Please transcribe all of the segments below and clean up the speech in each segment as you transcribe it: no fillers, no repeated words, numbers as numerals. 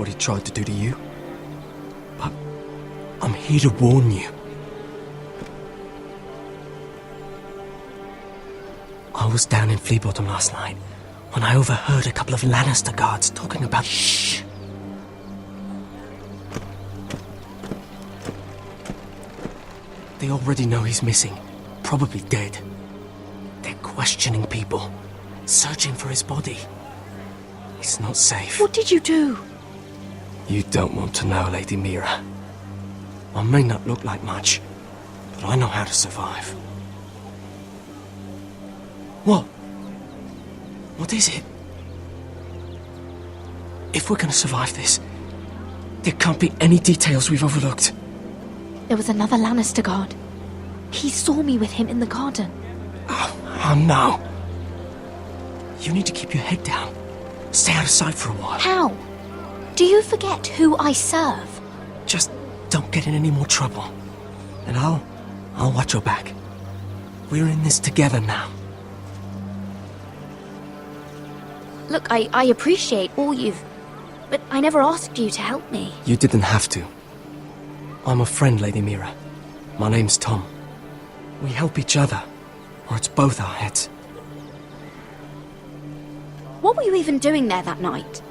what he tried to do to you. But I'm here to warn you. I was down in Fleabottom last night when I overheard a couple of Lannister guards talking about... Shh! They already know he's missing, probably dead. They're questioning people, searching for his body. He's not safe. What did you do? You don't want to know, Lady Mira. I may not look like much, but I know how to survive. What? What is it? If we're gonna survive this, there can't be any details we've overlooked. There was another Lannister guard. He saw me with him in the garden. Oh no. You need to keep your head down. Stay out of sight for a while. How? Do you forget who I serve? Just don't get in any more trouble. And I'll watch your back. We're in this together now. Look, I appreciate all you've... But I never asked you to help me. You didn't have to. I'm a friend, Lady Mira. My name's Tom. We help each other, or it's both our heads. What were you even doing there that night?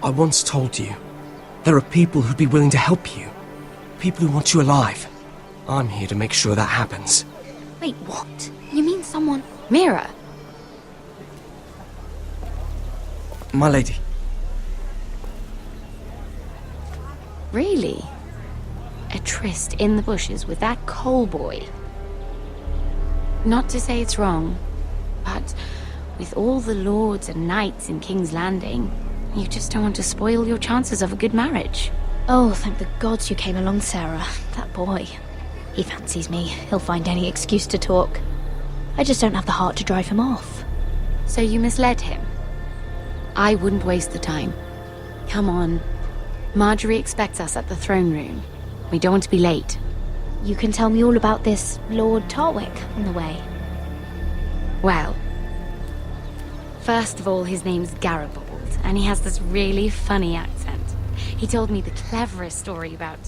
I once told you, there are people who'd be willing to help you. People who want you alive. I'm here to make sure that happens. Wait, what? You mean someone... Mira? My lady. Really? A tryst in the bushes with that coal boy? Not to say it's wrong, but with all the lords and knights in King's Landing, you just don't want to spoil your chances of a good marriage. Oh, thank the gods you came along, Sarah. That boy. He fancies me. He'll find any excuse to talk. I just don't have the heart to drive him off. So you misled him? I wouldn't waste the time. Come on. Marjorie expects us at the throne room. We don't want to be late. You can tell me all about this Lord Tarwick on the way. Well, first of all, his name's Garibald, and he has this really funny accent. He told me the cleverest story about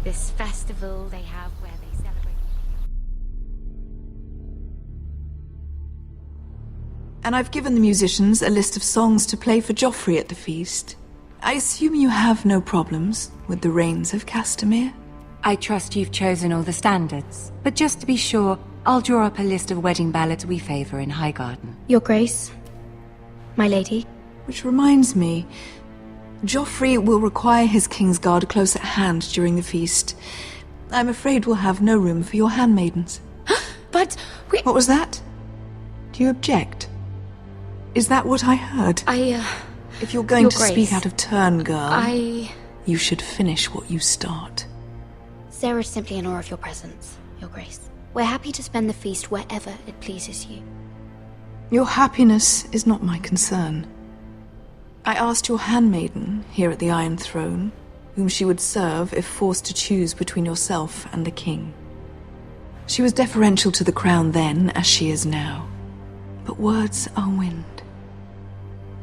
this festival they have where they celebrate... And I've given the musicians a list of songs to play for Joffrey at the feast. I assume you have no problems with the Rains of Castamere? I trust you've chosen all the standards, but just to be sure, I'll draw up a list of wedding ballads we favor in Highgarden. Your Grace, my lady. Which reminds me, Joffrey will require his Kingsguard close at hand during the feast. I'm afraid we'll have no room for your handmaidens. But we... What was that? Do you object? Is that what I heard? If you're going to speak out of turn, girl, you should finish what you start. Sarah's simply in awe of your presence, Your Grace. We're happy to spend the feast wherever it pleases you. Your happiness is not my concern. I asked your handmaiden here at the Iron Throne whom she would serve if forced to choose between yourself and the king. She was deferential to the crown then, as she is now. But words are wind.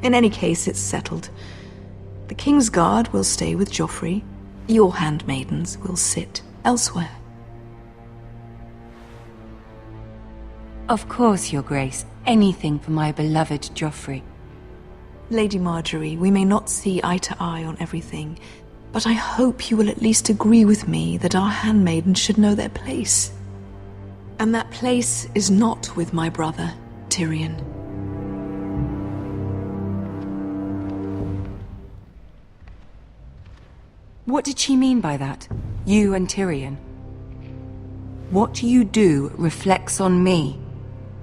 In any case, it's settled. The Kingsguard will stay with Joffrey. Your handmaidens will sit elsewhere. Of course, Your Grace. Anything for my beloved Joffrey. Lady Marjorie, we may not see eye to eye on everything, but I hope you will at least agree with me that our handmaidens should know their place. And that place is not with my brother, Tyrion. What did she mean by that? You and Tyrion? What you do reflects on me.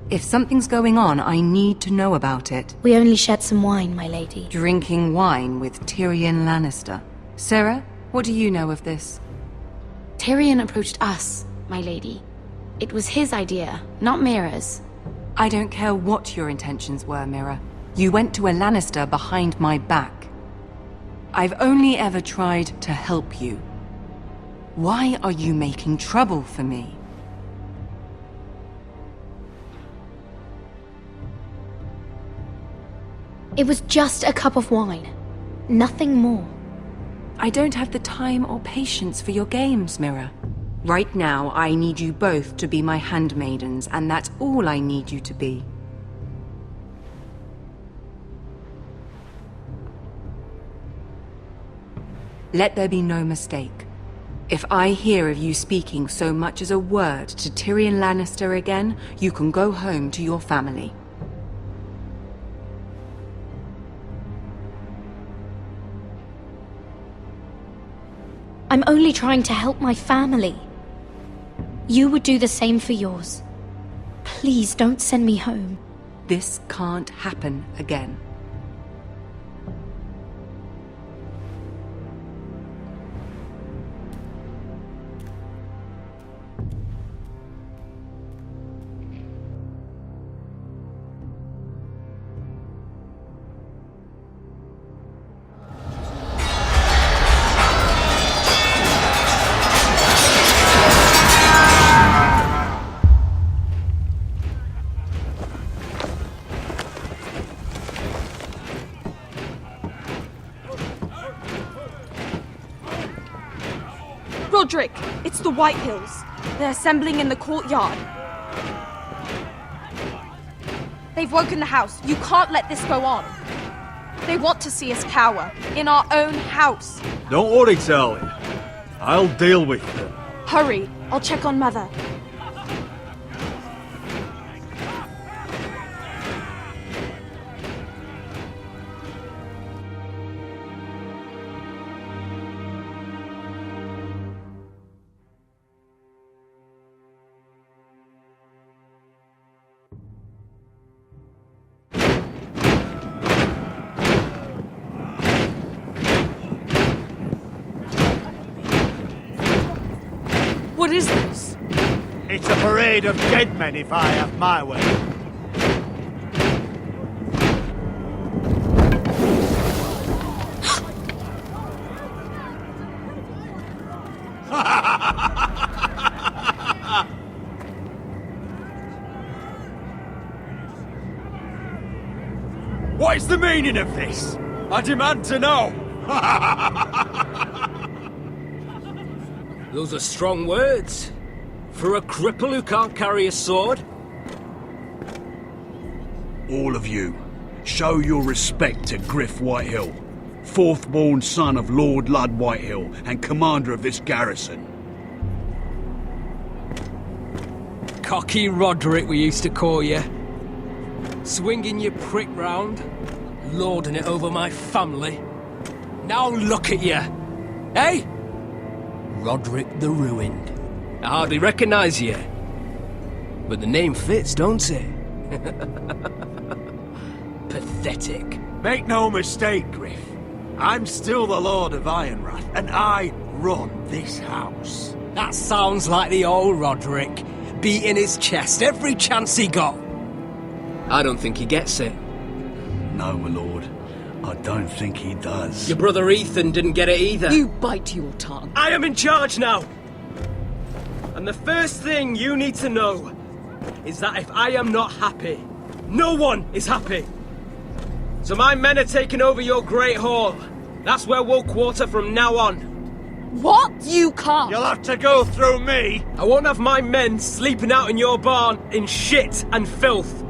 If something's going on, I need to know about it. We only shared some wine, my lady. Drinking wine with Tyrion Lannister. Sarah, what do you know of this? Tyrion approached us, my lady. It was his idea, not Mira's. I don't care what your intentions were, Mira. You went to a Lannister behind my back. I've only ever tried to help you. Why are you making trouble for me? It was just a cup of wine. Nothing more. I don't have the time or patience for your games, Mira. Right now, I need you both to be my handmaidens, and that's all I need you to be. Let there be no mistake. If I hear of you speaking so much as a word to Tyrion Lannister again, you can go home to your family. I'm only trying to help my family. You would do the same for yours. Please don't send me home. This can't happen again. Roderick, it's the Whitehills. They're assembling in the courtyard. They've woken the house. You can't let this go on. They want to see us cower. In our own house. Don't worry, Charlie. I'll deal with them. Hurry. I'll check on Mother. What is this? It's a parade of dead men if I have my way. What is the meaning of this? I demand to know! Those are strong words. For a cripple who can't carry a sword. All of you, show your respect to Gryff Whitehill, fourthborn son of Lord Ludd Whitehill and commander of this garrison. Cocky Roderick, we used to call you. Swinging your prick round, lording it over my family. Now look at you, eh? Roderick the Ruined. I hardly recognise you. But the name fits, don't it? Pathetic. Make no mistake, Gryff. I'm still the Lord of Ironrath, and I run this house. That sounds like the old Roderick, beating his chest every chance he got. I don't think he gets it. No, my lord. I don't think he does. Your brother Ethan didn't get it either. You bite your tongue. I am in charge now! And the first thing you need to know is that if I am not happy, no one is happy. So my men are taking over your Great Hall. That's where we'll quarter from now on. What? You can't. You'll have to go through me. I won't have my men sleeping out in your barn in shit and filth.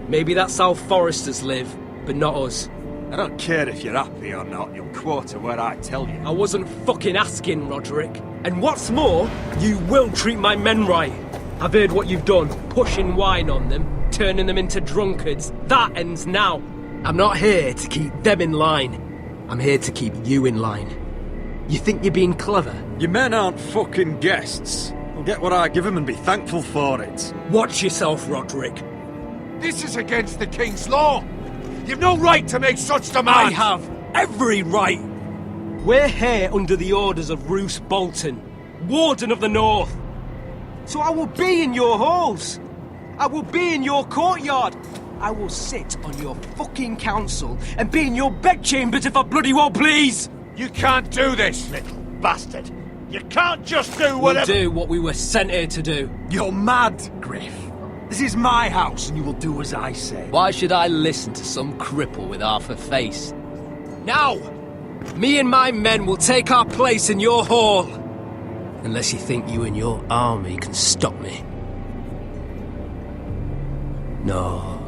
Maybe that's how foresters live, but not us. I don't care if you're happy or not, you'll quarter where I tell you. I wasn't fucking asking, Roderick. And what's more, you will treat my men right. I've heard what you've done, pushing wine on them, turning them into drunkards. That ends now. I'm not here to keep them in line. I'm here to keep you in line. You think you're being clever? Your men aren't fucking guests. They'll get what I give them and be thankful for it. Watch yourself, Roderick. This is against the King's law. You've no right to make such demands! I have every right! We're here under the orders of Roose Bolton, Warden of the North. So I will be in your halls. I will be in your courtyard. I will sit on your fucking council and be in your bedchambers if I bloody well please! You can't do this, Little bastard. You can't just do whatever— We'll do what we were sent here to do. You're mad, Gryff. This is my house and you will do as I say. Why should I listen to some cripple with half a face? Now, Me and my men will take our place in your hall. Unless you think you and your army can stop me. No,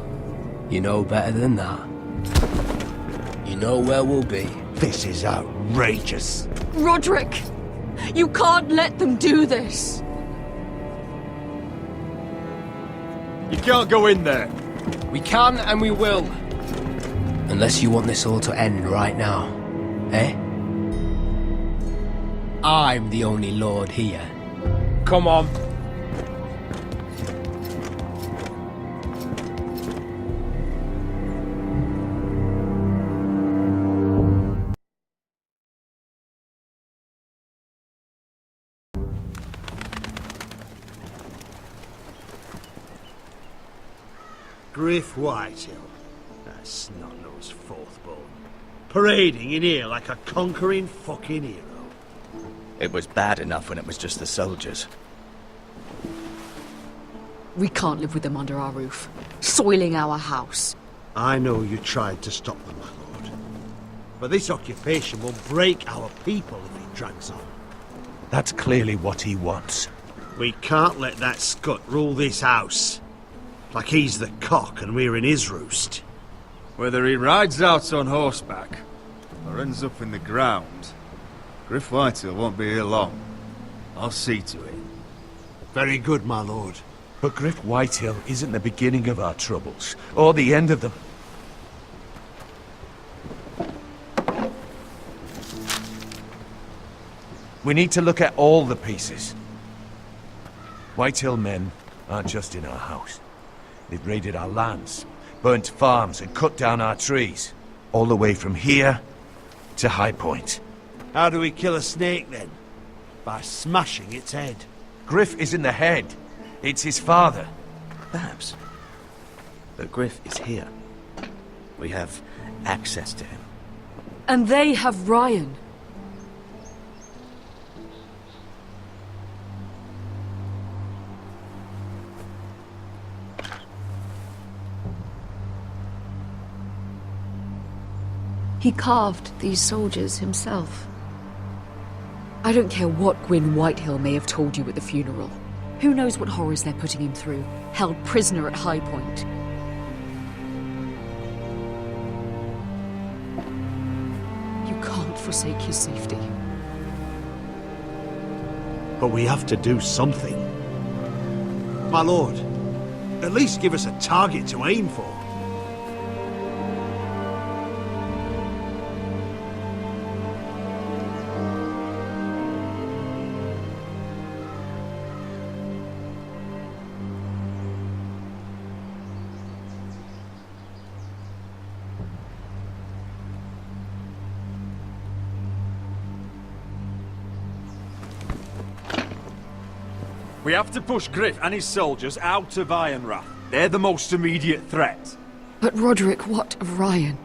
you know better than that. You know where we'll be. This is outrageous. Roderick! You can't let them do this! You can't go in there. We can and we will. Unless you want this all to end right now. Eh? I'm the only lord here. Come on. Gryff Whitehill. That snot-nosed Fourthborn. Parading in here like a conquering fucking hero. It was bad enough when it was just the soldiers. We can't live with them under our roof, soiling our house. I know you tried to stop them, my lord. But this occupation will break our people if it drags on. That's clearly what he wants. We can't let that scut rule this house. Like he's the cock and we're in his roost. Whether he rides out on horseback or ends up in the ground, Gryff Whitehill won't be here long. I'll see to it. Very good, my lord. But Gryff Whitehill isn't the beginning of our troubles, or the end of them. We need to look at all the pieces. Whitehill men aren't just in our house. They've raided our lands, burnt farms and cut down our trees. All the way from here to High Point. How do we kill a snake, then? By smashing its head. Gryff isn't the head. It's his father. Perhaps. But Gryff is here. We have access to him. And they have Ryan. He carved these soldiers himself. I don't care what Gwyn Whitehill may have told you at the funeral. Who knows what horrors they're putting him through, held prisoner at High Point. You can't forsake his safety. But we have to do something. My lord, at least give us a target to aim for. We have to push Gryff and his soldiers out of Ironrath. They're the most immediate threat. But Roderick, what of Ryan?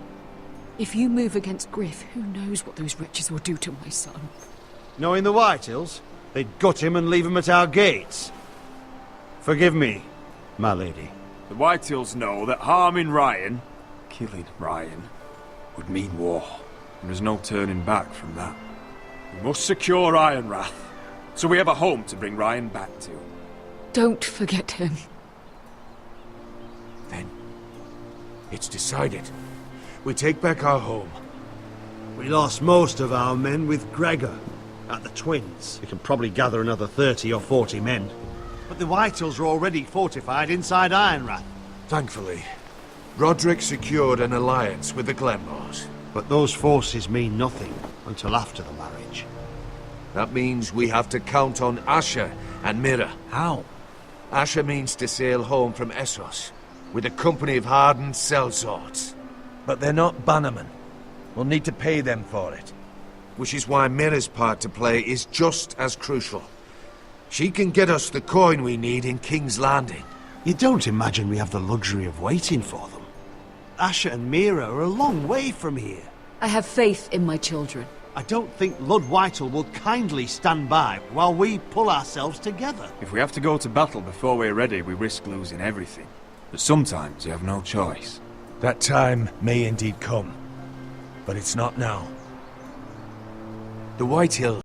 If you move against Gryff, who knows what those wretches will do to my son? Knowing the Whitehills, they'd gut him and leave him at our gates. Forgive me, my lady. The Whitehills know that harming Ryan, killing Ryan, would mean war. And there's no turning back from that. We must secure Ironrath, so we have a home to bring Ryan back to. Don't forget him. Then, it's decided. We take back our home. We lost most of our men with Gregor at the Twins. We can probably gather another 30 or 40 men. But the Whitehills are already fortified inside Ironrath. Thankfully, Roderick secured an alliance with the Glenmores. But those forces mean nothing until after the marriage. That means we have to count on Asher and Mira. How? Asher means to sail home from Essos with a company of hardened sellswords. But they're not bannermen. We'll need to pay them for it. Which is why Mira's part to play is just as crucial. She can get us the coin we need in King's Landing. You don't imagine we have the luxury of waiting for them? Asher and Mira are a long way from here. I have faith in my children. I don't think Lord Whitehill will kindly stand by while we pull ourselves together. If we have to go to battle before we're ready, we risk losing everything. But sometimes you have no choice. That time may indeed come, but it's not now. The Whitehill